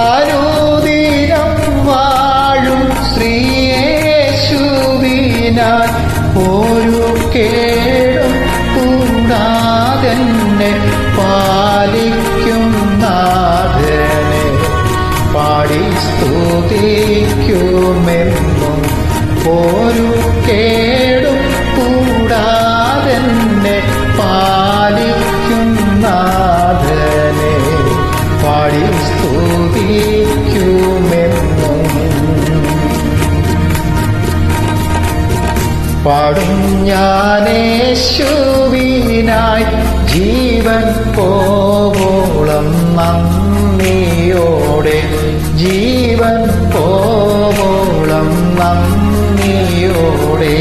അനുദിനം വാഴും ശ്രീയേശുവിനാൽ ഒരു കേടും കൂടാതെന്നെ പാലിക്കും നാഥനെ പാടി സ്തുതിക്കുമെന്നും. ഒരു കേടും കൂടാതെന്നെ പാലിക്കും നാഥനെ പാടി സ്തുതിക്കുമെന്നും. പാടും ഞാനേശുവിനായി ജീവൻ പോവോളം നന്ദിയോടെ, ജീവൻ പോവോളം നന്ദിയോടെ.